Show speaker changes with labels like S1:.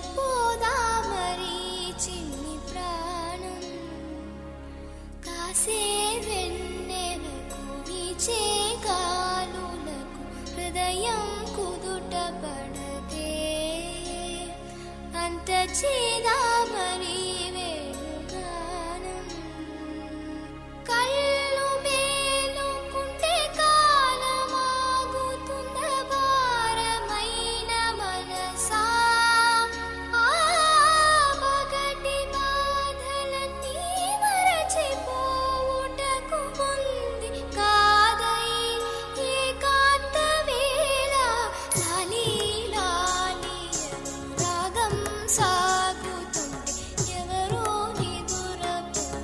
S1: పోదామరి చిన్ని ప్రాణం కాసే వెన్నెలకు వీచే గాలులకు హృదయం కుదుట పడదే అంత చేదామరి